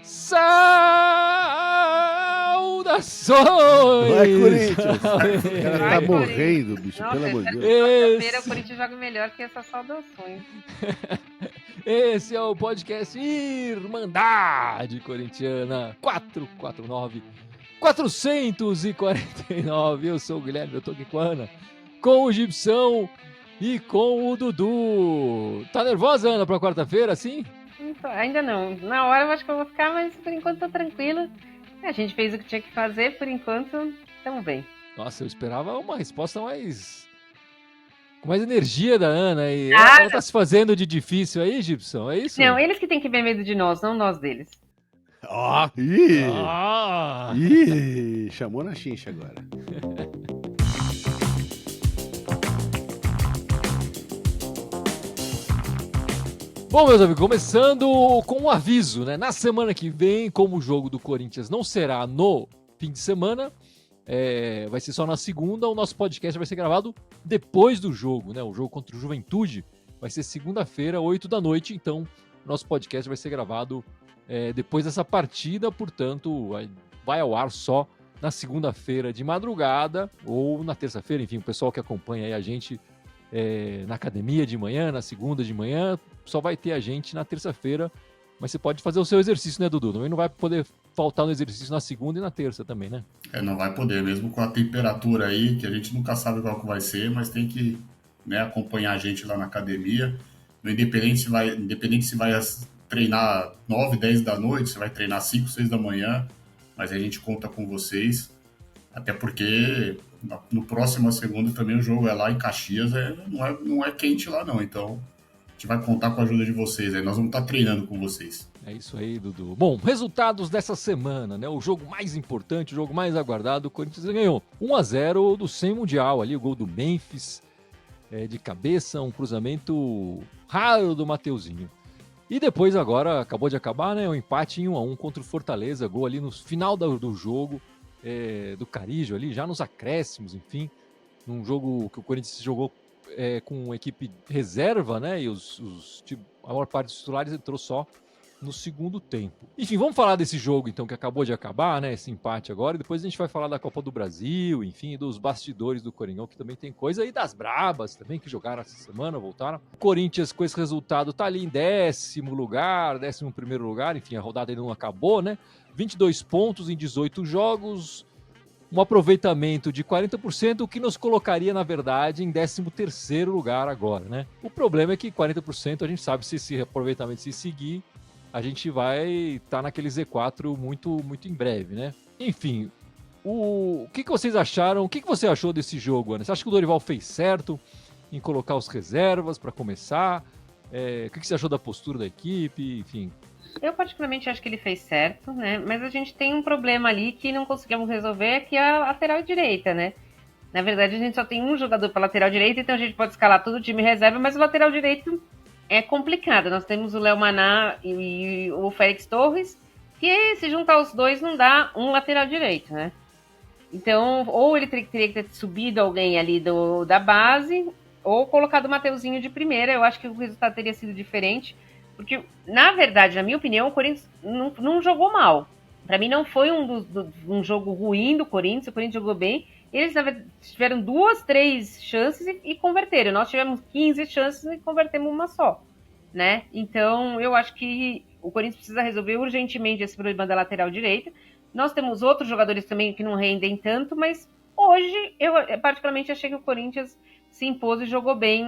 Saudações! Vai, Corinthians! O cara tá morrendo, bicho, Nossa, pelo amor de Deus. Quarta-feira o Corinthians joga melhor que essas saudações. Esse é o podcast Irmandade Corintiana 449 449. Eu sou o Guilherme, eu tô aqui com a Ana, com o Gibson e com o Dudu. Tá nervosa, Ana, pra quarta-feira, assim? Então, ainda não. Na hora eu acho que eu vou ficar, mas por enquanto tô tranquila. A gente fez o que tinha que fazer, por enquanto estamos bem. Nossa, eu esperava uma resposta com mais energia da Ana. E Ah, ela tá se fazendo de difícil aí, Gibson? É isso? Não, eles que têm que ver medo de nós, não nós deles. Ó, chamou na chincha agora. Bom, meus amigos, começando com um aviso, né? Na semana que vem, como o jogo do Corinthians não será no fim de semana, vai ser só na segunda, o nosso podcast vai ser gravado depois do jogo, né? O jogo contra o Juventude vai ser segunda-feira, 8 da noite, então o nosso podcast vai ser gravado depois dessa partida, portanto, vai ao ar só na segunda-feira de madrugada ou na terça-feira, enfim, o pessoal que acompanha aí a gente na academia de manhã, na segunda de manhã, só vai ter a gente na terça-feira, mas você pode fazer o seu exercício, né, Dudu? Também não vai poder faltar no exercício na segunda e na terça também, né? Não vai poder, mesmo com a temperatura aí, que a gente nunca sabe qual que vai ser, mas tem que, né, acompanhar a gente lá na academia. Independente se vai treinar 9, 10 da noite, se vai treinar 5, 6 da manhã, mas a gente conta com vocês, até porque no próximo segunda também o jogo é lá em Caxias, não é quente lá não, então a gente vai contar com a ajuda de vocês, aí nós vamos estar treinando com vocês. É isso aí, Dudu. Bom, resultados dessa semana, né? O jogo mais importante, o jogo mais aguardado, o Corinthians ganhou 1-0 do 100 Mundial ali, o gol do Memphis de cabeça, um cruzamento raro do Mateuzinho. E depois agora, acabou de acabar, né? O empate em 1-1 contra o Fortaleza, gol ali no final do jogo, do Carijo ali, já nos acréscimos, enfim. Num jogo que o Corinthians jogou com equipe reserva, né? E a maior parte dos titulares entrou só no segundo tempo. Enfim, vamos falar desse jogo então que acabou de acabar, né? Esse empate agora. E depois a gente vai falar da Copa do Brasil, enfim, dos bastidores do Coringão, que também tem coisa, e das Brabas também, que jogaram essa semana, voltaram. O Corinthians, com esse resultado, tá ali em 11º lugar, enfim, a rodada ainda não acabou, né? 22 pontos em 18 jogos, um aproveitamento de 40%, o que nos colocaria, na verdade, em 13º lugar agora, né? O problema é que 40% a gente sabe se esse aproveitamento se seguir, a gente vai estar naquele Z4 muito, muito em breve, né? Enfim, o que vocês acharam? O que você achou desse jogo, Ana? Você acha que o Dorival fez certo em colocar os reservas para começar? O que você achou da postura da equipe? Enfim. Eu particularmente acho que ele fez certo, né? Mas a gente tem um problema ali que não conseguimos resolver, que é a lateral direita, né? Na verdade, a gente só tem um jogador para lateral direita, então a gente pode escalar todo o time reserva, mas o lateral direito é complicado. Nós temos o Léo Maná e o Félix Torres, que se juntar os dois não dá um lateral direito, né? Então, ou ele teria que ter subido alguém ali da base, ou colocado o Mateuzinho de primeira. Eu acho que o resultado teria sido diferente. Porque, na verdade, na minha opinião, o Corinthians não jogou mal. Para mim, não foi um jogo ruim do Corinthians. O Corinthians jogou bem. Eles, na verdade, tiveram 2, 3 chances e converteram. Nós tivemos 15 chances e convertemos uma só, né? Então, eu acho que o Corinthians precisa resolver urgentemente esse problema da lateral direita. Nós temos outros jogadores também que não rendem tanto, mas hoje eu particularmente achei que o Corinthians se impôs e jogou bem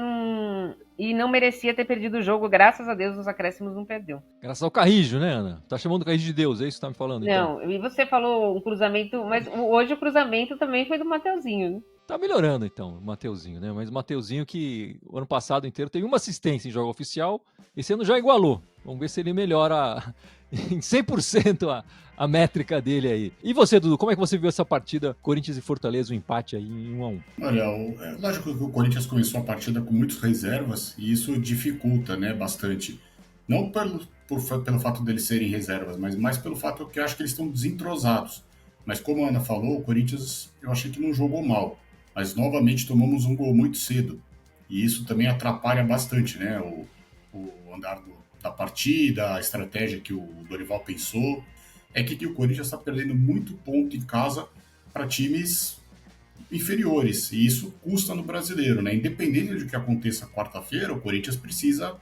e não merecia ter perdido o jogo. Graças a Deus, os acréscimos não perdeu. Graças ao Carrijo, né, Ana? Tá chamando o Carrijo de Deus, é isso que tá me falando? Não, então? E você falou um cruzamento, mas hoje o cruzamento também foi do Mateuzinho, né? Tá melhorando, então, o Mateuzinho, né? Mas o Mateuzinho que o ano passado inteiro teve uma assistência em jogo oficial, esse ano já igualou. Vamos ver se ele melhora em 100% a métrica dele aí. E você, Dudu, como é que você viu essa partida Corinthians e Fortaleza, o empate aí em 1-1? Olha, é lógico que o Corinthians começou a partida com muitas reservas e isso dificulta, né, bastante. Não pelo fato deles serem reservas, mas mais pelo fato que eu acho que eles estão desentrosados. Mas como a Ana falou, o Corinthians eu achei que não jogou mal. mas novamente tomamos um gol muito cedo. E isso também atrapalha bastante, né? O andar da partida, a estratégia que o Dorival pensou. É que o Corinthians está perdendo muito ponto em casa para times inferiores. E isso custa no brasileiro, né? Independente do que aconteça quarta-feira, o Corinthians precisa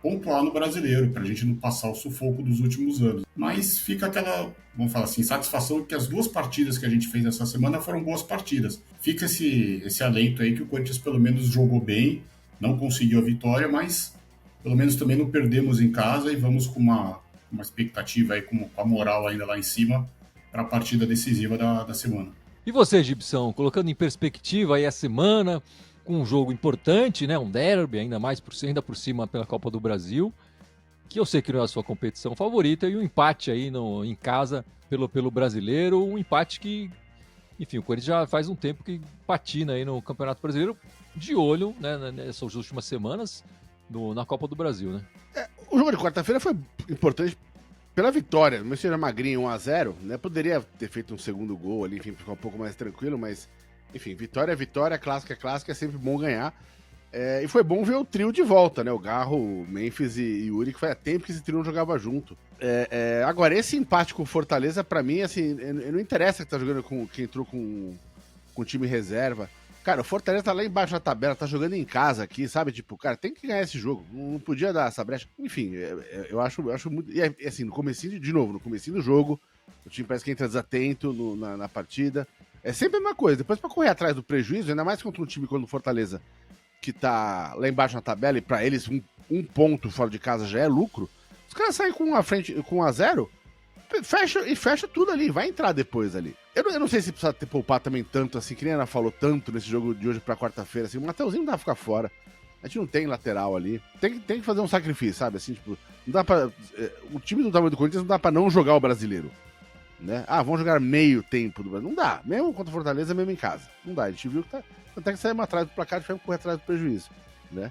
pontuar no brasileiro, para a gente não passar o sufoco dos últimos anos. Mas fica aquela, vamos falar assim, satisfação que as 2 partidas que a gente fez essa semana foram boas partidas. Fica esse alento aí que o Corinthians pelo menos jogou bem, não conseguiu a vitória, mas pelo menos também não perdemos em casa e vamos com uma expectativa aí, com a moral ainda lá em cima, para a partida decisiva da semana. E você, Gibson, colocando em perspectiva aí a semana, com um jogo importante, né? Um derby, ainda por cima pela Copa do Brasil, que eu sei que não é a sua competição favorita, e um empate aí em casa pelo brasileiro, um empate que, enfim, o Corinthians já faz um tempo que patina aí no Campeonato Brasileiro, de olho, né, nessas últimas semanas na Copa do Brasil, né? O jogo de quarta-feira foi importante pela vitória. Mesmo seja magrinho 1-0, né? Poderia ter feito um segundo gol ali, enfim, ficar um pouco mais tranquilo, mas, enfim, vitória é vitória, clássica é clássica, é sempre bom ganhar. E foi bom ver o trio de volta, né? O Garro, o Memphis e o Yuri, que faz tempo que esse trio não jogava junto. Agora, esse empate com o Fortaleza, pra mim, assim, não interessa que tá jogando que entrou com o time reserva. Cara, o Fortaleza tá lá embaixo da tabela, tá jogando em casa aqui, sabe? Tipo, cara, tem que ganhar esse jogo. Não podia dar essa brecha. Enfim, eu acho muito. E assim, no comecinho, de novo, no comecinho do jogo, o time parece que entra desatento na partida. É sempre a mesma coisa. Depois, pra correr atrás do prejuízo, ainda mais contra um time como o Fortaleza, que tá lá embaixo na tabela, e pra eles um ponto fora de casa já é lucro. Os caras saem com 1-0, fecha tudo ali, vai entrar depois ali. Eu não sei se precisa ter poupado também tanto, assim, que nem a Ana falou tanto nesse jogo de hoje pra quarta-feira, assim, o Mateuzinho não dá pra ficar fora. A gente não tem lateral ali. Tem que fazer um sacrifício, sabe? Assim, tipo, não dá pra. O time do tamanho do Corinthians não dá pra não jogar o brasileiro. Né? Vamos jogar meio tempo do Brasil. Não dá. Mesmo contra o Fortaleza, mesmo em casa. Não dá. A gente viu que tá. Até que saímos atrás do placar e correr atrás do prejuízo. Né?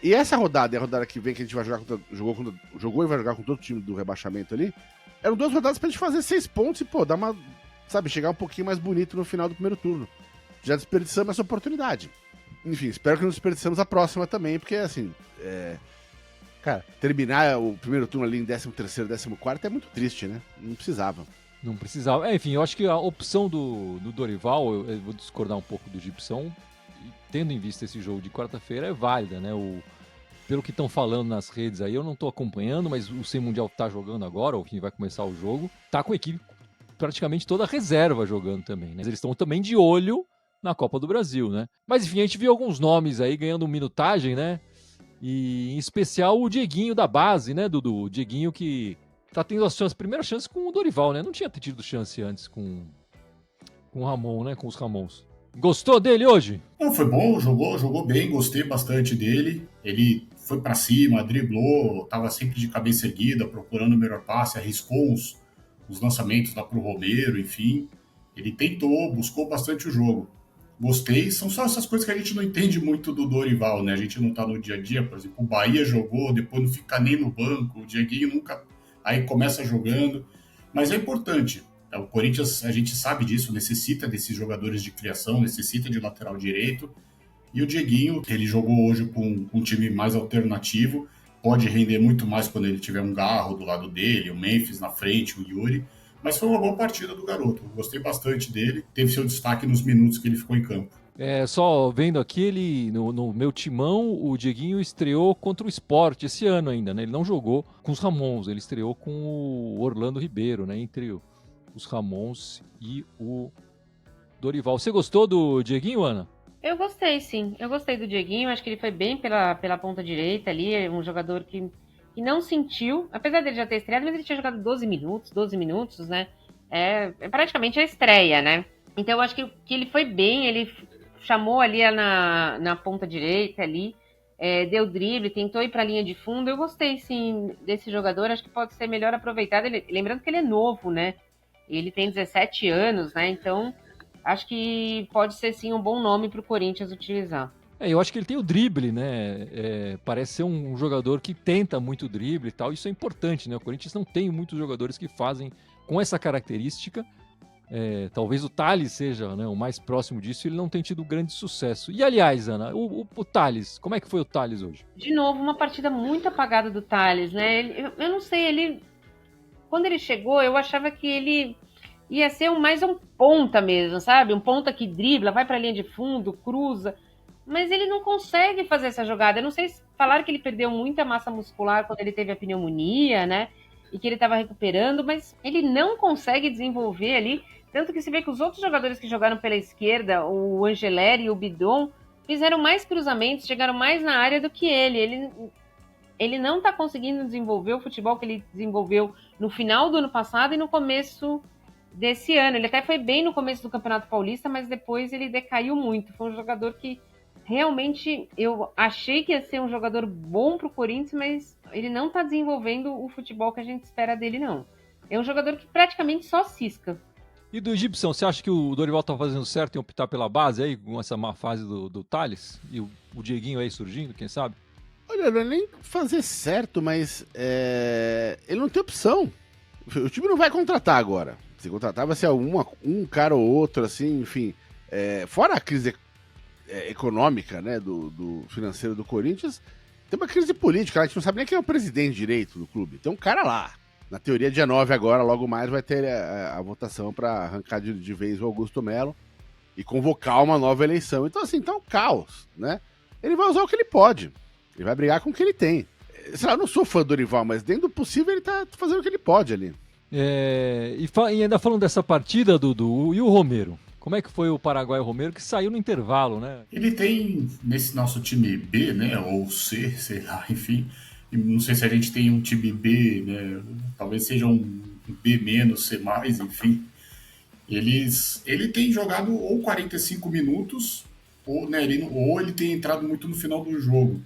E essa rodada, a rodada que vem, que a gente vai jogar jogou e vai jogar com todo o time do rebaixamento ali, eram 2 rodadas pra gente fazer 6 pontos e, pô, dar uma. Sabe, chegar um pouquinho mais bonito no final do primeiro turno. Já desperdiçamos essa oportunidade. Enfim, espero que não desperdiçamos a próxima também, porque, assim, cara, terminar o primeiro turno ali em 13º, 14º é muito triste, né? Não precisava. Não precisava. Enfim, eu acho que a opção do Dorival, eu vou discordar um pouco do Gibson, tendo em vista esse jogo de quarta-feira, é válida, né? Pelo que estão falando nas redes aí, eu não estou acompanhando, mas o Sem Mundial tá jogando agora, ou quem vai começar o jogo, tá com a equipe praticamente toda a reserva jogando também, né? Eles estão também de olho na Copa do Brasil, né? Mas enfim, a gente viu alguns nomes aí ganhando minutagem, né? E em especial o Dieguinho da base, né, Dudu? O Dieguinho que tá tendo as primeiras chances com o Dorival, né? Não tinha tido chance antes com o Ramon, né? Com os Ramons. Gostou dele hoje? Não, foi bom, jogou bem, gostei bastante dele. Ele foi para cima, driblou, tava sempre de cabeça erguida, procurando o melhor passe, arriscou os lançamentos lá pro Romero, enfim. Ele tentou, buscou bastante o jogo. Gostei, são só essas coisas que a gente não entende muito do Dorival, né? A gente não tá no dia a dia, por exemplo, o Bahia jogou, depois não fica nem no banco, o Dieguinho nunca, aí começa jogando, mas é importante. O Corinthians, a gente sabe disso, necessita desses jogadores de criação, necessita de lateral direito, e o Dieguinho, ele jogou hoje com um time mais alternativo, pode render muito mais quando ele tiver um Garro do lado dele, o Memphis na frente, o Yuri, mas foi uma boa partida do garoto. Gostei bastante dele. Teve seu destaque nos minutos que ele ficou em campo. Só vendo aqui, ele no meu timão, o Dieguinho estreou contra o Sport esse ano ainda, né? Ele não jogou com os Ramons, ele estreou com o Orlando Ribeiro, né? Entre os Ramons e o Dorival. Você gostou do Dieguinho, Ana? Eu gostei, sim. Eu gostei do Dieguinho. Acho que ele foi bem pela ponta direita ali. É um jogador que não sentiu, apesar dele já ter estreado, mas ele tinha jogado 12 minutos, né? É praticamente a estreia, né? Então eu acho que ele foi bem, ele chamou ali na ponta direita ali, deu drible, tentou ir para a linha de fundo. Eu gostei, sim, desse jogador, acho que pode ser melhor aproveitado. Lembrando que ele é novo, né? Ele tem 17 anos, né? Então acho que pode ser, sim, um bom nome para o Corinthians utilizar. Eu acho que ele tem o drible, né? Parece ser um jogador que tenta muito drible e tal. Isso é importante, né? O Corinthians não tem muitos jogadores que fazem com essa característica Talvez o Thales seja, né, o mais próximo disso, e ele não tem tido grande sucesso. E aliás, Ana, o Thales, como é que foi o Thales hoje? De novo, uma partida muito apagada do Thales, né? Eu não sei, quando ele chegou, eu achava que ele ia ser mais um ponta mesmo, sabe? Um ponta que dribla, vai para a linha de fundo, cruza. Mas ele não consegue fazer essa jogada. Eu não sei se falar que ele perdeu muita massa muscular quando ele teve a pneumonia, né? E que ele estava recuperando, mas ele não consegue desenvolver ali. Tanto que se vê que os outros jogadores que jogaram pela esquerda, o Angeleri e o Bidon, fizeram mais cruzamentos, chegaram mais na área do que ele. Ele não está conseguindo desenvolver o futebol que ele desenvolveu no final do ano passado e no começo desse ano. Ele até foi bem no começo do Campeonato Paulista, mas depois ele decaiu muito. Foi um jogador que realmente eu achei que ia ser um jogador bom para o Corinthians, mas ele não está desenvolvendo o futebol que a gente espera dele, não. É um jogador que praticamente só cisca. E do Gibson, você acha que o Dorival tá fazendo certo em optar pela base aí, com essa má fase do Thales? E o Dieguinho aí surgindo, quem sabe? Olha, não é nem fazer certo, mas ele não tem opção. O time não vai contratar agora. Se contratar vai ser um cara ou outro, assim, enfim. Fora a crise econômica, né, do financeiro do Corinthians, tem uma crise política. A gente não sabe nem quem é o presidente direito do clube. Tem um cara lá. Na teoria, dia 9 agora, logo mais, vai ter a votação para arrancar de vez o Augusto Melo e convocar uma nova eleição. Então, assim, tá um caos, né? Ele vai usar o que ele pode. Ele vai brigar com o que ele tem. Sei lá, eu não sou fã do Dorival, mas dentro do possível ele tá fazendo o que ele pode ali. E ainda falando dessa partida, Dudu, e o Romero? Como é que foi o Paraguai Romero, que saiu no intervalo, né? Ele tem, nesse nosso time B, né, ou C, sei lá, enfim, não sei se a gente tem um time B, né, talvez seja um B menos, C mais, enfim. Ele tem jogado ou 45 minutos, ou, né, ou ele tem entrado muito no final do jogo.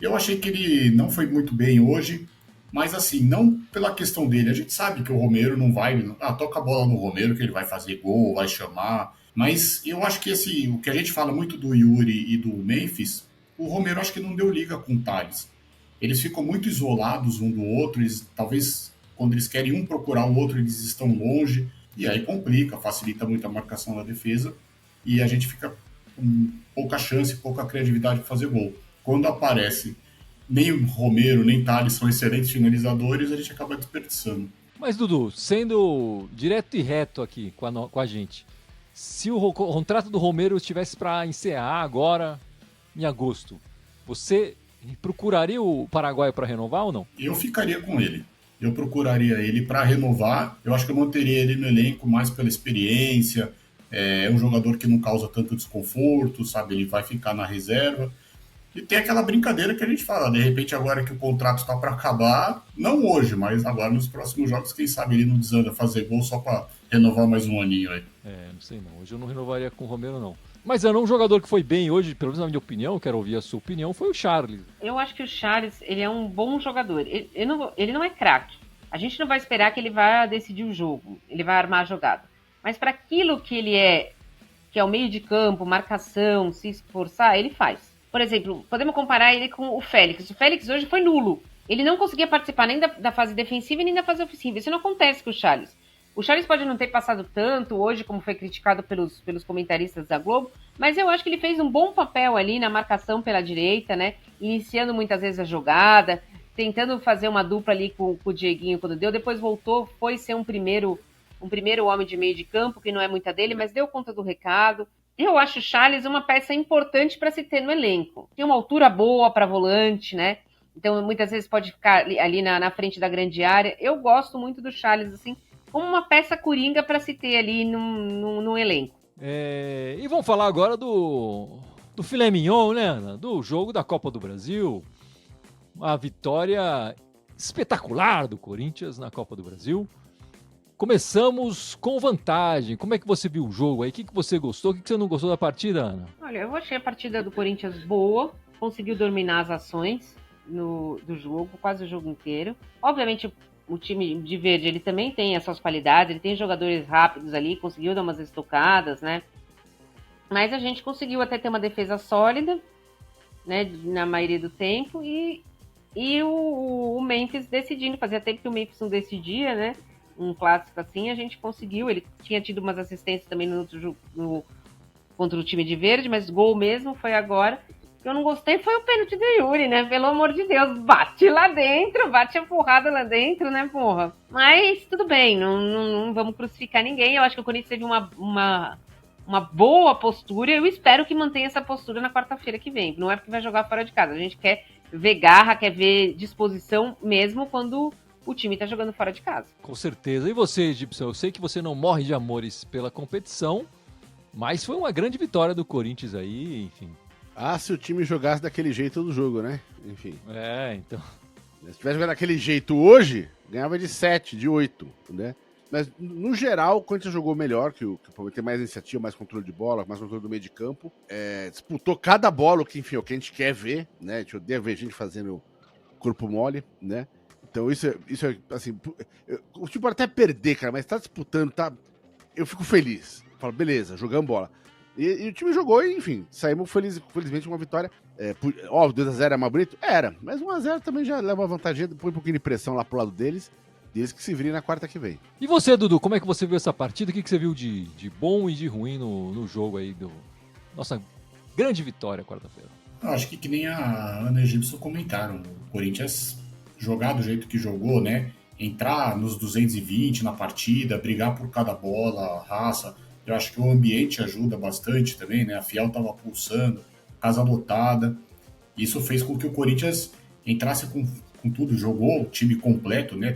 Eu achei que ele não foi muito bem hoje, mas assim, não pela questão dele. A gente sabe que o Romero não vai... toca a bola no Romero que ele vai fazer gol, vai chamar. Mas eu acho que assim, o que a gente fala muito do Yuri e do Memphis, o Romero acho que não deu liga com o Thales. Eles ficam muito isolados um do outro, talvez quando eles querem um procurar o outro, eles estão longe, e aí complica, facilita muito a marcação da defesa, e a gente fica com pouca chance, pouca criatividade para fazer gol. Quando aparece, nem o Romero, nem Thales são excelentes finalizadores, a gente acaba desperdiçando. Mas, Dudu, sendo direto e reto aqui com a gente, se o contrato do Romero estivesse para encerrar agora, em agosto, você procuraria o Paraguai para renovar ou não? Eu ficaria com ele. Eu procuraria ele para renovar. Eu acho que eu manteria ele no elenco mais pela experiência. É um jogador que não causa tanto desconforto, sabe? Ele vai ficar na reserva. E tem aquela brincadeira que a gente fala, de repente agora que o contrato está para acabar, não hoje, mas agora nos próximos jogos, quem sabe ele não desanda fazer gol só para renovar mais um aninho aí. Não sei não. Hoje eu não renovaria com o Romero, não. Mas um jogador que foi bem hoje, pelo menos na minha opinião, quero ouvir a sua opinião, foi o Charles. Eu acho que o Charles, ele é um bom jogador. Ele não é craque. A gente não vai esperar que ele vá decidir o jogo, ele vai armar a jogada. Mas para aquilo que ele é, que é o meio de campo, marcação, se esforçar, ele faz. Por exemplo, podemos comparar ele com o Félix. O Félix hoje foi nulo. Ele não conseguia participar nem da fase defensiva nem da fase ofensiva. Isso não acontece com o Charles. O Charles pode não ter passado tanto hoje, como foi criticado pelos comentaristas da Globo, mas eu acho que ele fez um bom papel ali na marcação pela direita, né? Iniciando muitas vezes a jogada, tentando fazer uma dupla ali com o Dieguinho quando deu. Depois voltou, foi ser um primeiro homem de meio de campo, que não é muita dele, mas deu conta do recado. Eu acho o Charles uma peça importante para se ter no elenco. Tem uma altura boa para volante, né? Então, muitas vezes pode ficar ali na frente da grande área. Eu gosto muito do Charles, assim, como uma peça coringa para se ter ali num elenco. E vamos falar agora do filé mignon, né, Ana? Do jogo da Copa do Brasil. A vitória espetacular do Corinthians na Copa do Brasil. Começamos com vantagem. Como é que você viu o jogo aí? O que você gostou? O que você não gostou da partida, Ana? Olha, eu achei a partida do Corinthians boa. Conseguiu dominar as ações do jogo, quase o jogo inteiro. Obviamente, o time de verde, ele também tem as suas qualidades. Ele tem jogadores rápidos ali, conseguiu dar umas estocadas, né? Mas a gente conseguiu até ter uma defesa sólida, né? Na maioria do tempo. E o Memphis decidindo. Fazia tempo que o Memphis não decidia, né? um clássico assim, a gente conseguiu. Ele tinha tido umas assistências também no outro jogo, contra o time de verde, mas gol mesmo foi agora. O que eu não gostei foi o pênalti do Yuri, né? Pelo amor de Deus, bate lá dentro, bate a porrada lá dentro, né, porra? Mas tudo bem, não vamos crucificar ninguém. Eu acho que o Corinthians teve uma boa postura, eu espero que mantenha essa postura na quarta-feira que vem. Não é porque vai jogar fora de casa, a gente quer ver garra, quer ver disposição mesmo quando o time tá jogando fora de casa. Com certeza. E você, Gibson, eu sei que você não morre de amores pela competição, mas foi uma grande vitória do Corinthians aí, enfim. Ah, se o time jogasse daquele jeito do jogo, né? Enfim. Então. Se tivesse jogado daquele jeito hoje, ganhava de 7, de 8, né? Mas, no geral, o Corinthians jogou melhor, que o Palmeiras tem mais iniciativa, mais controle de bola, mais controle do meio de campo. Disputou cada bola, enfim, é o que a gente quer ver, né? A gente odeia ver gente fazendo corpo mole, né? Então isso é assim, o time pode até perder, cara, mas tá disputando, tá? Eu fico feliz. Falo, beleza, jogamos bola. E o time jogou e, enfim, saímos felizmente com uma vitória. Óbvio, 2x0 é mais bonito? Era, mas 1x0 também já leva uma vantagem, põe um pouquinho de pressão lá pro lado deles. Desde que se virem na quarta que vem. E você, Dudu, como é que você viu essa partida? O que você viu de bom e de ruim no jogo aí nossa grande vitória quarta-feira? Eu acho que nem a Ana e o Gibson comentaram, o Corinthians jogar do jeito que jogou, né? Entrar nos 220 na partida, brigar por cada bola, raça. Eu acho que o ambiente ajuda bastante também, né? A Fiel tava pulsando, casa lotada. Isso fez com que o Corinthians entrasse com tudo, jogou o time completo, né?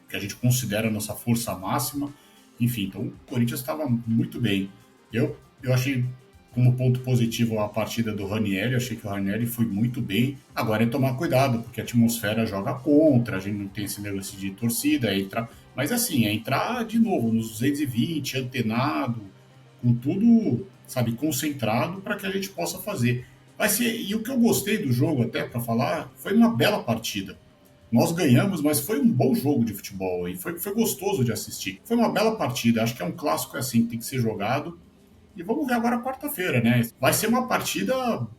Que a gente considera a nossa força máxima. Enfim, então o Corinthians estava muito bem. Eu achei como ponto positivo a partida do Ranieri, achei que o Ranieri foi muito bem. Agora é tomar cuidado, porque a atmosfera joga contra, a gente não tem esse negócio de torcida, mas assim, é entrar de novo nos 220, antenado, com tudo, sabe, concentrado para que a gente possa fazer. E o que eu gostei do jogo, até para falar, foi uma bela partida. Nós ganhamos, mas foi um bom jogo de futebol e foi gostoso de assistir. Foi uma bela partida, acho que é um clássico assim, que tem que ser jogado. E vamos ver agora quarta-feira, né? Vai ser uma partida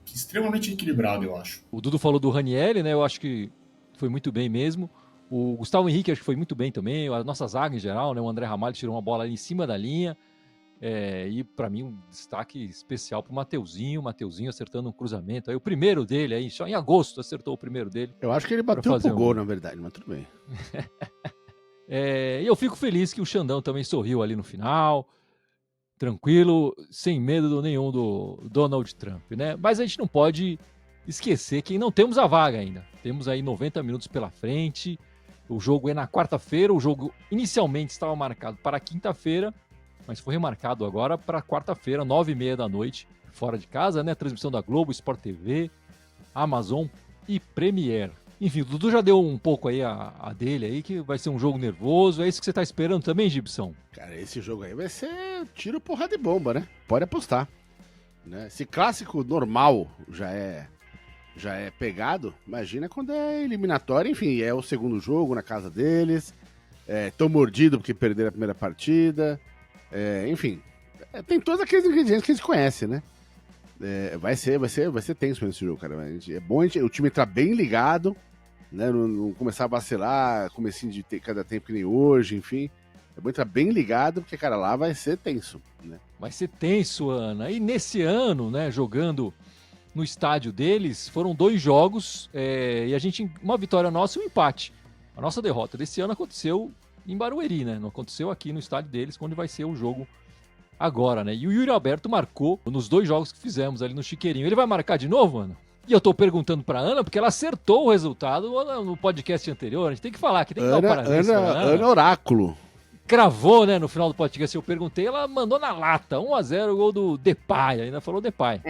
extremamente equilibrada, eu acho. O Dudu falou do Ranieri, né? Eu acho que foi muito bem mesmo. O Gustavo Henrique acho que foi muito bem também. A nossa zaga em geral, né? O André Ramalho tirou uma bola ali em cima da linha. E para mim um destaque especial pro Mateuzinho acertando um cruzamento, aí o primeiro dele aí, só em agosto acertou o primeiro dele. Eu acho que ele bateu pro gol, na verdade, mas tudo bem. E eu fico feliz que o Xandão também sorriu ali no final, tranquilo, sem medo nenhum do Donald Trump, né? Mas a gente não pode esquecer que não temos a vaga ainda, temos aí 90 minutos pela frente, o jogo é na quarta-feira, o jogo inicialmente estava marcado para quinta-feira, mas foi remarcado agora para quarta-feira, 9h30 da noite, fora de casa, né? Transmissão da Globo, Sport TV, Amazon e Premiere. Enfim, o Dudu já deu um pouco aí a dele aí, que vai ser um jogo nervoso. É isso que você tá esperando também, Gibson? Cara, esse jogo aí vai ser tiro, porrada e bomba, né? Pode apostar. Né? Se clássico normal já é pegado, imagina quando é eliminatório. Enfim, é o segundo jogo na casa deles. Tão mordido porque perderam a primeira partida. Enfim, tem todos aqueles ingredientes que a gente conhece, né? Vai ser tenso esse jogo, cara. É bom o time entrar bem ligado, né? Não começar a vacilar, comecinho de ter cada tempo que nem hoje, enfim. É bom entrar bem ligado, porque, cara, lá vai ser tenso, né? Vai ser tenso, Ana. E nesse ano, né, jogando no estádio deles, foram 2 jogos e a gente, uma vitória nossa e um empate. A nossa derrota desse ano aconteceu em Barueri, né? Não aconteceu aqui no estádio deles, onde vai ser o jogo agora, né? E o Yuri Alberto marcou nos 2 jogos que fizemos ali no Chiqueirinho. Ele vai marcar de novo, Ana? E eu tô perguntando pra Ana, porque ela acertou o resultado no podcast anterior. A gente tem que falar que tem que dar um parabéns pra Ana. Ana Oráculo. Cravou, né, no final do podcast. Eu perguntei, ela mandou na lata. 1x0 o gol do Depay. Ainda falou Depay.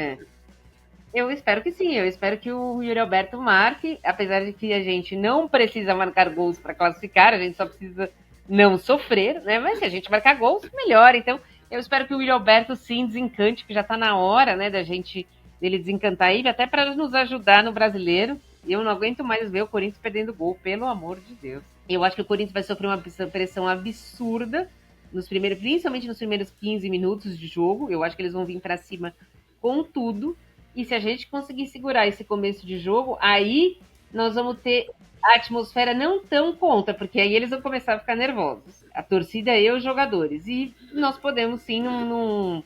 Eu espero que sim. Eu espero que o Yuri Alberto marque. Apesar de que a gente não precisa marcar gols pra classificar. A gente só precisa não sofrer, né? Mas se a gente marcar gols, melhor. Então, eu espero que o Yuri Alberto sim desencante, que já tá na hora, né, dele desencantar ele, até para nos ajudar no Brasileiro. Eu não aguento mais ver o Corinthians perdendo gol, pelo amor de Deus. Eu acho que o Corinthians vai sofrer uma pressão absurda, principalmente nos primeiros 15 minutos de jogo. Eu acho que eles vão vir para cima com tudo. E se a gente conseguir segurar esse começo de jogo, aí nós vamos ter a atmosfera não tão conta, porque aí eles vão começar a ficar nervosos. A torcida e os jogadores. E nós podemos, sim, no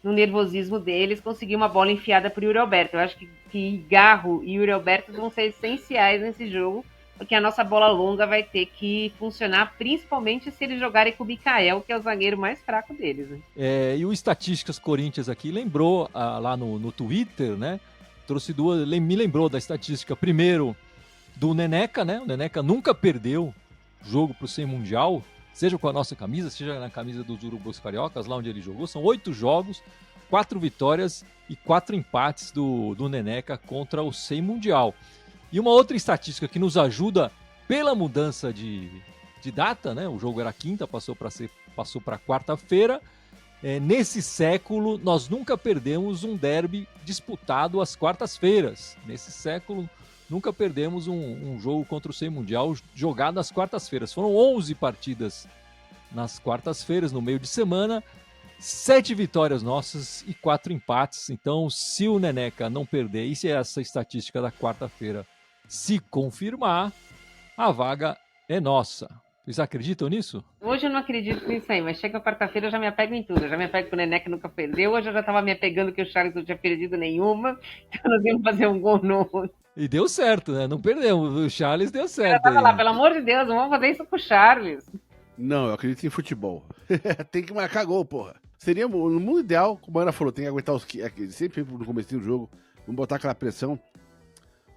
nervosismo deles, conseguir uma bola enfiada para o Yuri Alberto. Eu acho que Garro e Yuri Alberto vão ser essenciais nesse jogo, porque a nossa bola longa vai ter que funcionar, principalmente se eles jogarem com o Mikael, que é o zagueiro mais fraco deles. Né? E o Estatísticas Corinthians aqui lembrou lá no Twitter, né? Me lembrou da estatística, primeiro, do Neneca, né? O Neneca nunca perdeu jogo pro 100 Mundial, seja com a nossa camisa, seja na camisa dos Urubus Cariocas, lá onde ele jogou. São 8 jogos, 4 vitórias e 4 empates do Neneca contra o 100 Mundial. E uma outra estatística que nos ajuda pela mudança de data, né? O jogo era quinta, passou para quarta-feira. Nesse século, nós nunca perdemos um derby disputado às quartas-feiras. Nesse século, nunca perdemos um jogo contra o 100 Mundial jogado às quartas-feiras. Foram 11 partidas nas quartas-feiras, no meio de semana, 7 vitórias nossas e 4 empates. Então, se o Neneca não perder, e se essa estatística da quarta-feira se confirmar, a vaga é nossa. Vocês acreditam nisso? Hoje eu não acredito nisso aí, mas chega quarta-feira eu já me apego em tudo. Eu já me apego que o Neneca nunca perdeu. Hoje eu já estava me apegando que o Charles não tinha perdido nenhuma. Então nós íamos fazer um gol novo. E deu certo, né? Não perdemos. O Charles deu certo. Eu tava lá, pelo amor de Deus, não vamos fazer isso com o Charles. Não, eu acredito em futebol. Tem que marcar gol, porra. Seria, no mundo ideal, como a Ana falou, tem que aguentar sempre no começo do jogo, vamos botar aquela pressão.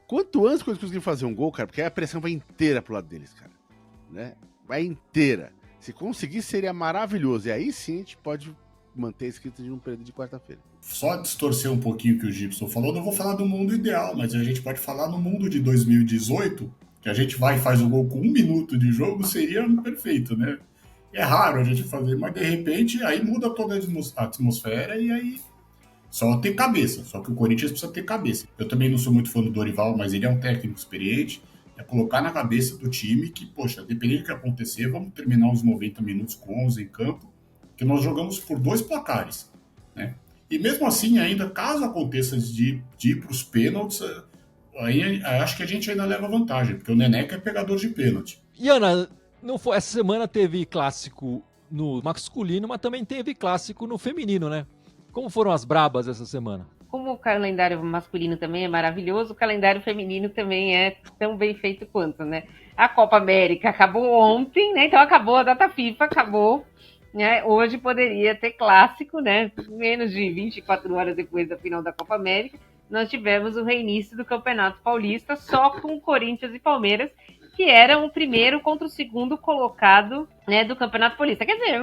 Quanto antes eles conseguirem fazer um gol, cara, porque aí a pressão vai inteira pro lado deles, cara. Né? Vai inteira. Se conseguir, seria maravilhoso. E aí sim a gente pode manter a escrita de não perder de quarta-feira. Só distorcer um pouquinho o que o Gibson falou, não vou falar do mundo ideal, mas a gente pode falar no mundo de 2018, que a gente vai e faz o gol com 1 minuto de jogo, seria perfeito, né? É raro a gente fazer, mas de repente aí muda toda a atmosfera e aí só ter cabeça. Só que o Corinthians precisa ter cabeça. Eu também não sou muito fã do Dorival, mas ele é um técnico experiente. É colocar na cabeça do time que, poxa, dependendo do que acontecer, vamos terminar os 90 minutos com 11 em campo, que nós jogamos por 2 placares, né? E mesmo assim, ainda, caso aconteça de ir para os pênaltis, aí acho que a gente ainda leva vantagem, porque o Neneca é pegador de pênalti. E Ana, essa semana teve clássico no masculino, mas também teve clássico no feminino, né? Como foram as brabas essa semana? Como o calendário masculino também é maravilhoso, o calendário feminino também é tão bem feito quanto, né? A Copa América acabou ontem, né? Então acabou a data FIFA, acabou. Né? Hoje poderia ter clássico, né? Menos de 24 horas depois da final da Copa América, nós tivemos o reinício do Campeonato Paulista só com Corinthians e Palmeiras, que eram o primeiro contra o segundo colocado, né, do Campeonato Paulista. Quer dizer,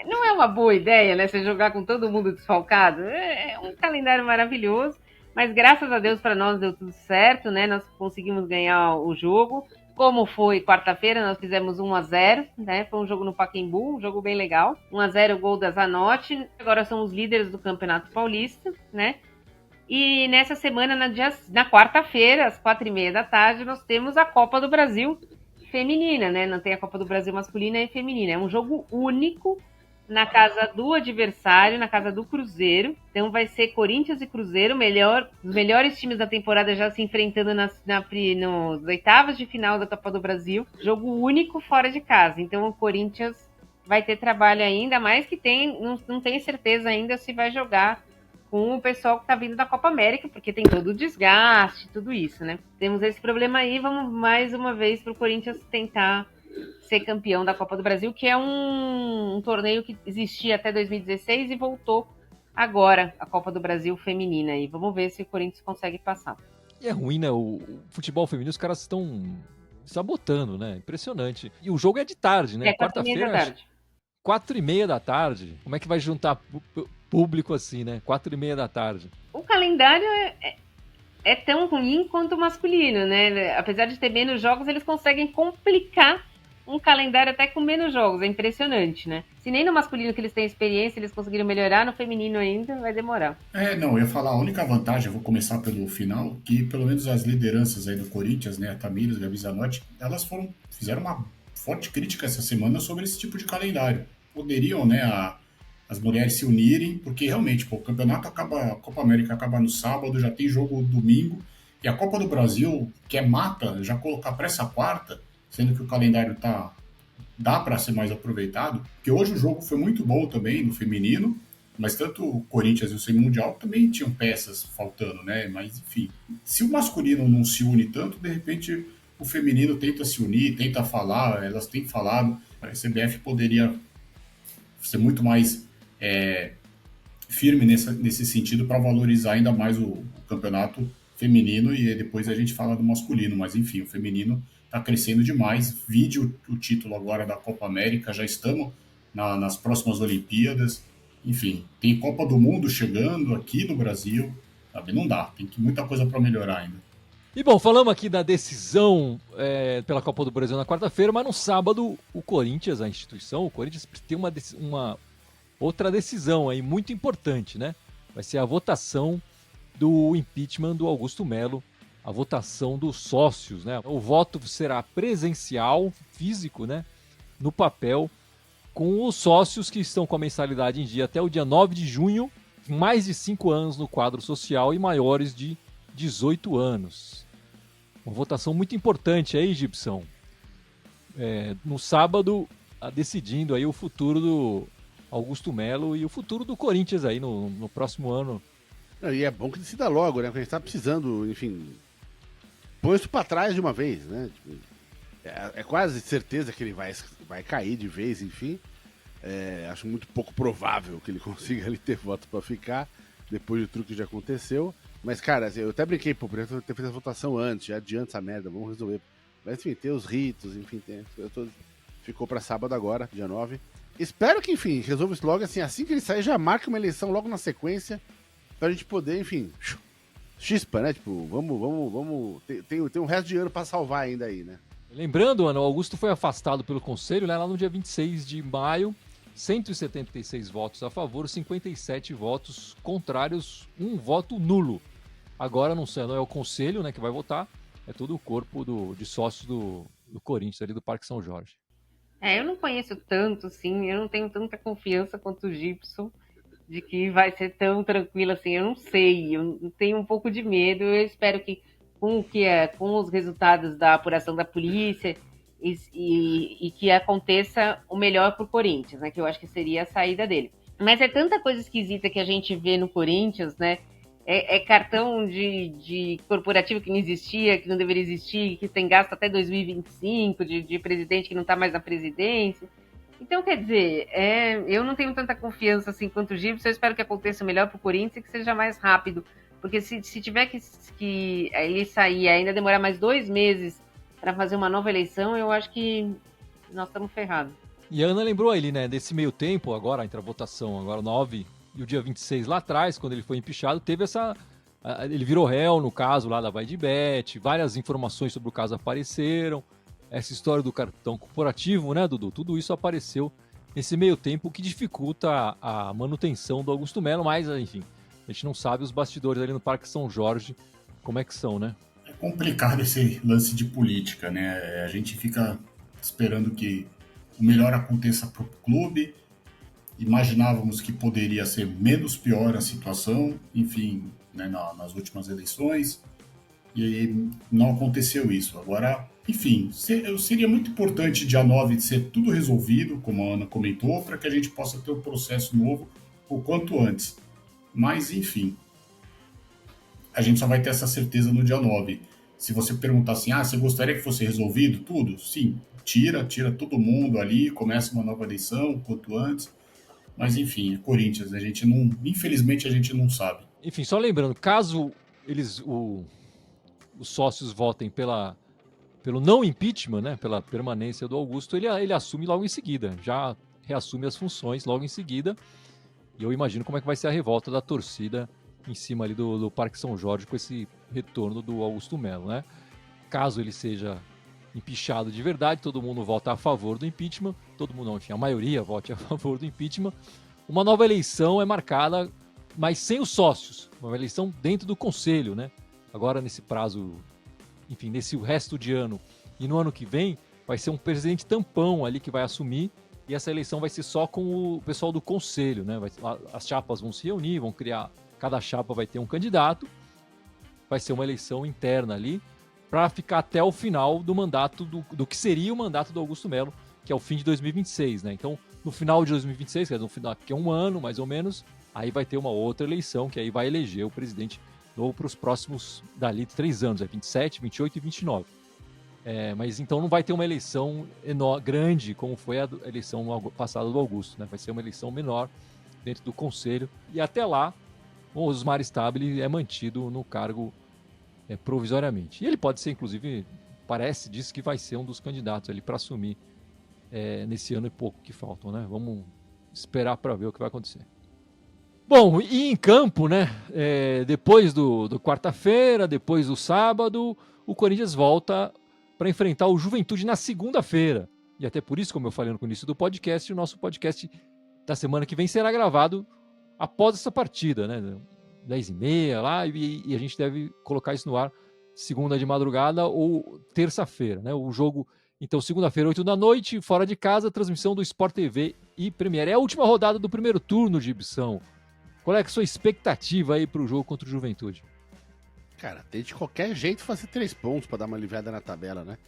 não é uma boa ideia, né, você jogar com todo mundo desfalcado. É um calendário maravilhoso, mas graças a Deus para nós deu tudo certo, né? Nós conseguimos ganhar o jogo. Como foi quarta-feira, nós fizemos 1-0, né? Foi um jogo no Pacaembu, um jogo bem legal. 1-0, gol da Zanotti. Agora somos líderes do Campeonato Paulista, né? E nessa semana, na quarta-feira, às 4h30 da tarde, nós temos a Copa do Brasil feminina, né? Não tem a Copa do Brasil masculina e feminina. É um jogo único na casa do adversário, na casa do Cruzeiro. Então vai ser Corinthians e Cruzeiro, os melhores times da temporada já se enfrentando nas oitavas de final da Copa do Brasil. Jogo único fora de casa. Então o Corinthians vai ter trabalho ainda, mais que não tem certeza ainda se vai jogar com o pessoal que está vindo da Copa América, porque tem todo o desgaste, tudo isso, né? Temos esse problema aí, vamos mais uma vez para o Corinthians tentar ser campeão da Copa do Brasil, que é um torneio que existia até 2016 e voltou agora, a Copa do Brasil feminina. E vamos ver se o Corinthians consegue passar. E é ruim, né? O futebol feminino, os caras estão sabotando, né? Impressionante. E o jogo é de tarde, né? Quarta-feira da tarde. 4h30 da tarde. Como é que vai juntar público assim, né? 4h30 da tarde. O calendário é tão ruim quanto o masculino, né? Apesar de ter menos jogos, eles conseguem complicar um calendário até com menos jogos. É impressionante, né? Se nem no masculino que eles têm experiência, eles conseguiram melhorar, no feminino ainda vai demorar. Não, eu ia falar, a única vantagem, eu vou começar pelo final, que pelo menos as lideranças aí do Corinthians, né, a Tamires, a Gabi Zanotti, elas fizeram uma forte crítica essa semana sobre esse tipo de calendário. Poderiam, né, as mulheres se unirem, porque realmente, o campeonato acaba, a Copa América acaba no sábado, já tem jogo domingo, E a Copa do Brasil, que é mata, já colocar para essa quarta, sendo que o calendário dá para ser mais aproveitado, porque hoje o jogo foi muito bom também no feminino, mas tanto o Corinthians e o Semi Mundial também tinham peças faltando, né? Mas enfim, se o masculino não se une tanto, de repente o feminino tenta se unir, tenta falar, elas têm falado, a CBF poderia ser muito mais firme nesse sentido para valorizar ainda mais o campeonato feminino e depois a gente fala do masculino, mas enfim, o feminino está crescendo demais. Vide o título agora da Copa América, já estamos nas próximas Olimpíadas, enfim, tem Copa do Mundo chegando aqui no Brasil, sabe? Não dá, tem muita coisa para melhorar ainda. E bom, falamos aqui da decisão pela Copa do Brasil na quarta-feira, mas no sábado o Corinthians, a instituição, o Corinthians tem uma outra decisão aí muito importante, né? Vai ser a votação do impeachment do Augusto Melo, a votação dos sócios, né? O voto será presencial, físico, né? No papel, com os sócios que estão com a mensalidade em dia até o dia 9 de junho, mais de 5 anos no quadro social e maiores de 18 anos. Uma votação muito importante aí, Gibson. No sábado, decidindo aí o futuro do Augusto Melo e o futuro do Corinthians aí no próximo ano. E é bom que decida logo, né? Porque a gente tá precisando, enfim, põe isso pra trás de uma vez, né? Tipo, é quase certeza que ele vai cair de vez, enfim. Acho muito pouco provável que ele consiga ali ter voto pra ficar, depois do truque que já aconteceu. Mas, cara, assim, eu até brinquei, pô, podia ter feito a votação antes, já adianta essa merda, vamos resolver. Mas, enfim, tem os ritos, enfim, ficou pra sábado agora, dia 9. Espero que, enfim, resolva isso logo, assim que ele sair, já marque uma eleição logo na sequência, pra gente poder, enfim, chispa, né? Tipo, vamos. Tem um resto de ano pra salvar ainda aí, né? Lembrando, Ana, o Augusto foi afastado pelo Conselho, né, lá no dia 26 de maio, 176 votos a favor, 57 votos contrários, um voto nulo. Agora não é o Conselho, né, que vai votar, é todo o corpo de sócios do Corinthians, ali do Parque São Jorge. Eu não conheço tanto, assim, eu não tenho tanta confiança quanto o Gibson de que vai ser tão tranquilo assim, eu não sei, eu tenho um pouco de medo, eu espero que com os resultados da apuração da polícia e que aconteça o melhor pro Corinthians, né, que eu acho que seria a saída dele. Mas é tanta coisa esquisita que a gente vê no Corinthians, né, cartão de corporativo que não existia, que não deveria existir, que tem gasto até 2025, de presidente que não está mais na presidência. Então, quer dizer, eu não tenho tanta confiança assim quanto o Gibson, eu espero que aconteça melhor para o Corinthians e que seja mais rápido, porque se tiver que ele sair e ainda demorar mais 2 meses para fazer uma nova eleição, eu acho que nós estamos ferrados. E a Ana lembrou ali, né, desse meio tempo, agora entre a votação, agora 9 e o dia 26 lá atrás, quando ele foi empichado, teve ele virou réu no caso lá da Vai de Bet, várias informações sobre o caso apareceram, essa história do cartão corporativo, né, Dudu? Tudo isso apareceu nesse meio tempo, o que dificulta a manutenção do Augusto Melo, mas, enfim, a gente não sabe os bastidores ali no Parque São Jorge, como é que são, né? É complicado esse lance de política, né? A gente fica esperando que o melhor aconteça para o clube, imaginávamos que poderia ser menos pior a situação, enfim, né, nas últimas eleições, e não aconteceu isso. Agora, enfim, seria muito importante dia 9 ser tudo resolvido, como a Ana comentou, para que a gente possa ter um processo novo o quanto antes. Mas, enfim, a gente só vai ter essa certeza no dia 9. Se você perguntar assim, você gostaria que fosse resolvido tudo? Sim, tira todo mundo ali, começa uma nova eleição o quanto antes. Mas enfim, é Corinthians, infelizmente a gente não sabe. Enfim, só lembrando, caso os sócios votem pelo não impeachment, né, pela permanência do Augusto, ele assume logo em seguida, já reassume as funções logo em seguida. E eu imagino como é que vai ser a revolta da torcida em cima ali do Parque São Jorge com esse retorno do Augusto Melo, né? Caso ele seja empichado de verdade, todo mundo vota a favor do impeachment, todo mundo não, enfim, a maioria vote a favor do impeachment. Uma nova eleição é marcada, mas sem os sócios, uma eleição dentro do conselho, né? Agora nesse prazo, enfim, nesse resto de ano e no ano que vem, vai ser um presidente tampão ali que vai assumir e essa eleição vai ser só com o pessoal do conselho, né? As chapas vão se reunir, vão criar, cada chapa vai ter um candidato, vai ser uma eleição interna ali para ficar até o final do mandato do que seria o mandato do Augusto Melo, que é o fim de 2026, né? Então, no final de 2026, quer dizer, no final, que é um ano mais ou menos, aí vai ter uma outra eleição que aí vai eleger o presidente novo para os próximos dali 3 anos, 27, 28 e 29. Mas então não vai ter uma eleição grande como foi a eleição passada do Augusto, né? Vai ser uma eleição menor dentro do conselho e até lá o Osmar Stabile é mantido no cargo provisoriamente. E ele pode ser, inclusive, diz que vai ser um dos candidatos ali para assumir nesse ano e pouco que faltam, né? Vamos esperar para ver o que vai acontecer. Bom, e em campo, né? Depois do quarta-feira, depois do sábado, o Corinthians volta para enfrentar o Juventude na segunda-feira. E até por isso, como eu falei no início do podcast, o nosso podcast da semana que vem será gravado após essa partida, né? 10h30 lá, e a gente deve colocar isso no ar segunda de madrugada ou terça-feira, né? O jogo, então, segunda-feira, 8 da noite, fora de casa, transmissão do Sport TV e Premiere. É a última rodada do primeiro turno de Gibson. Qual é a sua expectativa aí para o jogo contra o Juventude? Cara, tem de qualquer jeito fazer 3 pontos para dar uma aliviada na tabela, né?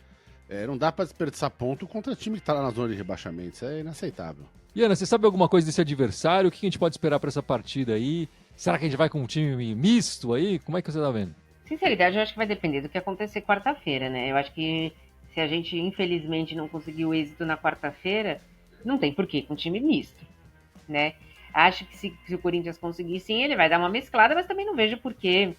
Não dá para desperdiçar ponto contra time que tá lá na zona de rebaixamento. Isso é inaceitável. E Ana, você sabe alguma coisa desse adversário? O que a gente pode esperar para essa partida aí? Será que a gente vai com um time misto aí? Como é que você tá vendo? Sinceridade, eu acho que vai depender do que acontecer quarta-feira, né? Eu acho que se a gente, infelizmente, não conseguir o êxito na quarta-feira, não tem porquê com um time misto, né? Acho que se o Corinthians conseguir, sim, ele vai dar uma mesclada, mas também não vejo porquê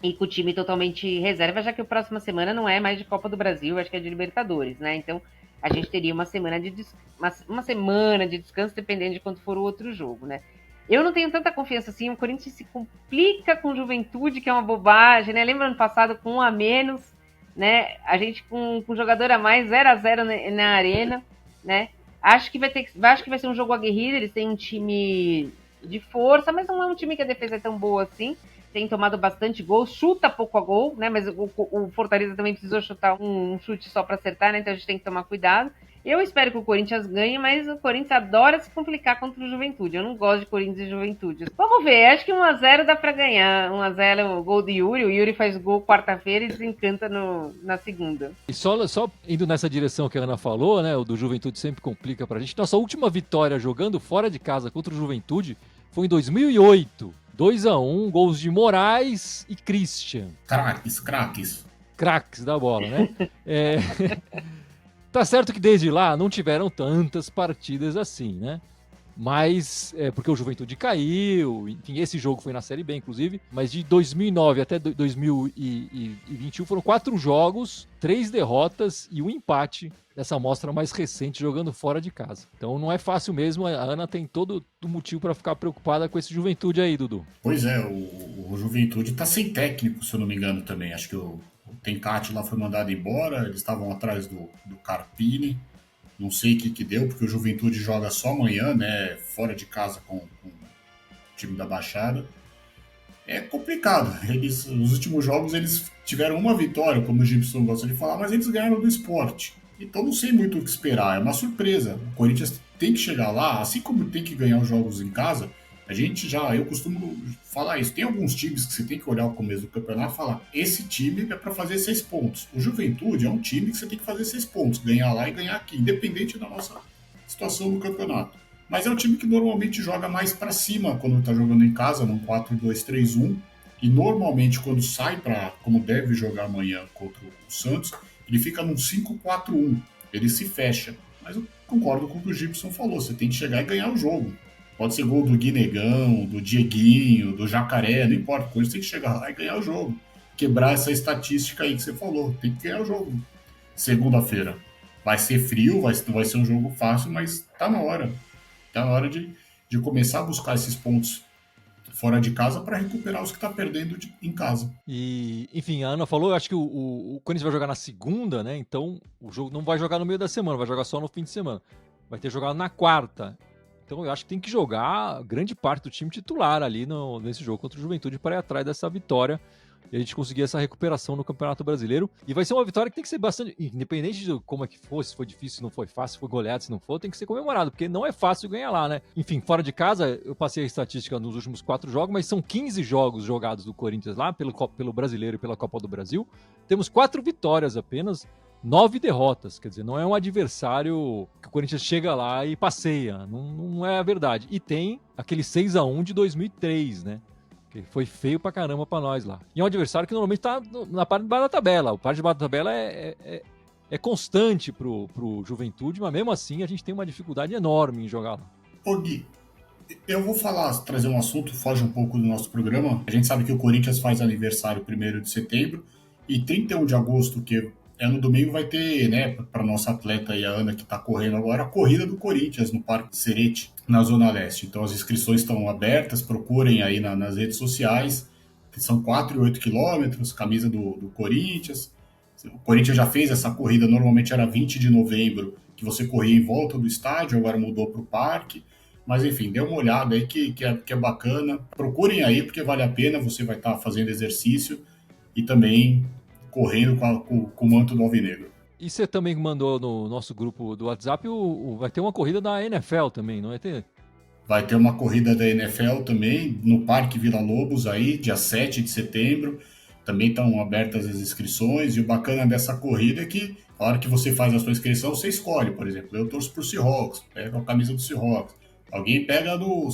ir com o time totalmente reserva, já que a próxima semana não é mais de Copa do Brasil, acho que é de Libertadores, né? Então, a gente teria uma semana de descanso, dependendo de quanto for o outro jogo, né? Eu não tenho tanta confiança assim, o Corinthians se complica com Juventude, que é uma bobagem, né? Lembra ano passado com 1 a menos, né? A gente com jogador a mais, 0-0 na arena, né? Acho que vai ser um jogo aguerrido, eles têm um time de força, mas não é um time que a defesa é tão boa assim. Tem tomado bastante gol, chuta pouco a gol, né? Mas o Fortaleza também precisou chutar um chute só para acertar, né? Então a gente tem que tomar cuidado. Eu espero que o Corinthians ganhe, mas o Corinthians adora se complicar contra o Juventude. Eu não gosto de Corinthians e Juventude. Vamos ver, acho que 1-0 dá pra ganhar. 1-0 o gol do Yuri. O Yuri faz gol quarta-feira e desencanta na segunda. E só indo nessa direção que a Ana falou, né? O do Juventude sempre complica pra gente. Nossa última vitória jogando fora de casa contra o Juventude foi em 2008. 2-1, gols de Moraes e Christian. Craques da bola, né? Tá certo que desde lá não tiveram tantas partidas assim, né? Mas, porque o Juventude caiu, enfim, esse jogo foi na Série B, inclusive, mas de 2009 até 2021 foram 4 jogos, 3 derrotas e 1 empate dessa amostra mais recente jogando fora de casa. Então não é fácil mesmo, a Ana tem todo o motivo para ficar preocupada com esse Juventude aí, Dudu. Pois é, o Juventude tá sem técnico, se eu não me engano também, acho que o Tencati lá foi mandado embora, eles estavam atrás do Carpini. Não sei o que deu, porque o Juventude joga só amanhã, né? Fora de casa com o time da Baixada. É complicado. Nos últimos jogos eles tiveram uma vitória, como o Gibson gosta de falar, mas eles ganharam do Sport. Então não sei muito o que esperar. É uma surpresa. O Corinthians tem que chegar lá, assim como tem que ganhar os jogos em casa. Eu costumo falar isso. Tem alguns times que você tem que olhar o começo do campeonato e falar: esse time é para fazer 6 pontos. O Juventude é um time que você tem que fazer 6 pontos, ganhar lá e ganhar aqui, independente da nossa situação no campeonato. Mas é um time que normalmente joga mais para cima quando está jogando em casa, num 4-2-3-1. E normalmente quando sai para, como deve jogar amanhã contra o Santos, ele fica num 5-4-1. Ele se fecha. Mas eu concordo com o que o Gibson falou: você tem que chegar e ganhar o jogo. Pode ser gol do Guinegão, do Dieguinho, do Jacaré, não importa. O Corinthians tem que chegar lá e ganhar o jogo. Quebrar essa estatística aí que você falou. Tem que ganhar o jogo. Segunda-feira. Vai ser frio, vai ser um jogo fácil, mas tá na hora. Tá na hora de começar a buscar esses pontos fora de casa para recuperar os que tá perdendo em casa. E, enfim, a Ana falou, eu acho que o Corinthians vai jogar na segunda, né? Então o jogo não vai jogar no meio da semana, vai jogar só no fim de semana. Vai ter jogado na quarta. Então eu acho que tem que jogar grande parte do time titular ali nesse jogo contra o Juventude para ir atrás dessa vitória. e a gente conseguir essa recuperação no Campeonato Brasileiro. E vai ser uma vitória que tem que ser bastante, independente de como é que for, se foi difícil, se não foi fácil, se foi goleado, se não for, tem que ser comemorado, porque não é fácil ganhar lá, né? Enfim, fora de casa, eu passei a estatística nos últimos 4 jogos, mas são 15 jogos jogados do Corinthians lá, pelo Brasileiro e pela Copa do Brasil. Temos 4 vitórias apenas, 9 derrotas, quer dizer, não é um adversário que o Corinthians chega lá e passeia, não é a verdade. E tem aquele 6-1 de 2003, né? Que foi feio pra caramba pra nós lá. E é um adversário que normalmente tá na parte de baixo da tabela. O parte de baixo da tabela é constante pro Juventude, mas mesmo assim a gente tem uma dificuldade enorme em jogar lá. Ô Gui, eu vou trazer um assunto, foge um pouco do nosso programa. A gente sabe que o Corinthians faz aniversário 1º de setembro e 31 de agosto, que é no domingo, vai ter, né, para nossa atleta aí, a Ana, que está correndo agora, a corrida do Corinthians no Parque Serete, na Zona Leste. Então as inscrições estão abertas, procurem aí nas redes sociais, que são 4 e 8 quilômetros, camisa do Corinthians. O Corinthians já fez essa corrida, normalmente era 20 de novembro, que você corria em volta do estádio, agora mudou para o parque. Mas enfim, dê uma olhada aí que é bacana. Procurem aí, porque vale a pena, você vai estar fazendo exercício e também correndo com o manto do Alvinegro. E você também mandou no nosso grupo do WhatsApp, vai ter uma corrida da NFL também, não vai ter? Vai ter uma corrida da NFL também, no Parque Vila Lobos aí, dia 7 de setembro. Também estão abertas as inscrições, e o bacana dessa corrida é que, a hora que você faz a sua inscrição, você escolhe, por exemplo, eu torço pro Seahawks, pega a camisa do Seahawks. Alguém pega do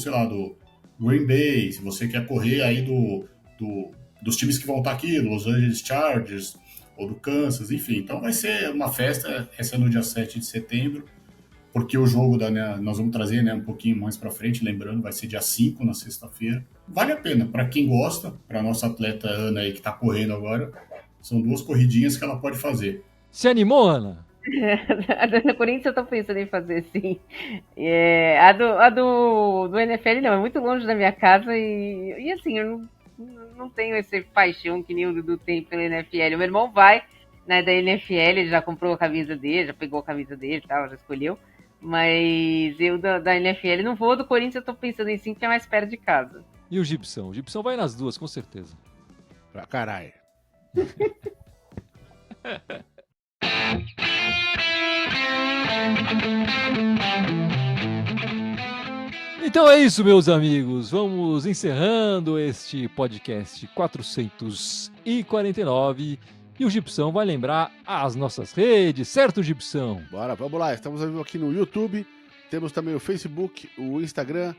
Green Bay, se você quer correr aí dos times que vão estar aqui, do Los Angeles Chargers ou do Kansas, enfim. Então vai ser uma festa, essa é no dia 7 de setembro, porque o jogo nós vamos trazer, né, um pouquinho mais para frente, lembrando, vai ser dia 5, na sexta-feira. Vale a pena, para quem gosta, para nossa atleta Ana aí que está correndo agora, são 2 corridinhas que ela pode fazer. Se animou, Ana? A do Corinthians eu tô pensando em fazer, sim. A do NFL não, é muito longe da minha casa e assim, eu não tenho essa paixão que nem o Dudu tem pela NFL. O meu irmão vai, né, da NFL, ele já comprou a camisa dele, já pegou a camisa dele e tal, já escolheu. Mas eu da NFL não vou, do Corinthians eu tô pensando em sim, que é mais perto de casa. E o Gibson? O Gibson vai nas duas, com certeza. Pra caralho. Então é isso, meus amigos. Vamos encerrando este podcast 449. E o Gibson vai lembrar as nossas redes, certo, Gibson? Bora, vamos lá. Estamos aqui no YouTube. Temos também o Facebook, o Instagram,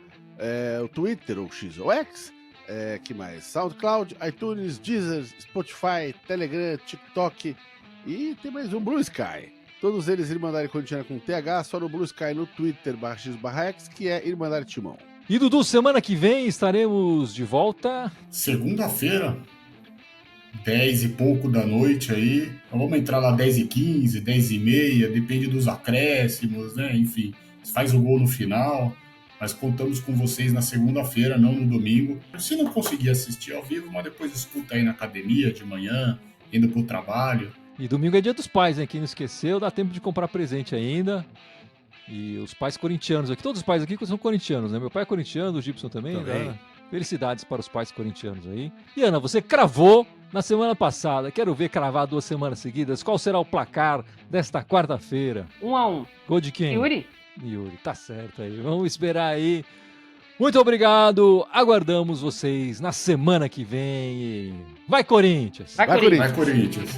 o Twitter, o X ou X. Que mais? SoundCloud, iTunes, Deezer, Spotify, Telegram, TikTok e tem mais um, Blue Sky. Todos eles Irmandade Corintiana com TH, só no Blue Sky no Twitter, /X, que é Irmandade Timão. E Dudu, semana que vem estaremos de volta. Segunda-feira, 10 e pouco da noite aí. Então vamos entrar lá 10h15, 10h30, depende dos acréscimos, né? Enfim, faz o gol no final. Mas contamos com vocês na segunda-feira, não no domingo. Se não conseguir assistir ao vivo, mas depois escuta aí na academia de manhã, indo pro trabalho. E domingo é dia dos pais, né? Quem não esqueceu, dá tempo de comprar presente ainda. E os pais corintianos aqui, todos os pais aqui são corintianos, né? Meu pai é corintiano, o Gibson também. Né? Felicidades para os pais corintianos aí. E Ana, você cravou na semana passada. Quero ver cravar 2 semanas seguidas. Qual será o placar desta quarta-feira? 1-1. Gol de quem? Yuri, tá certo aí. Vamos esperar aí. Muito obrigado. Aguardamos vocês na semana que vem. Vai, Corinthians! vai Corinthians! Vai, Corinthians!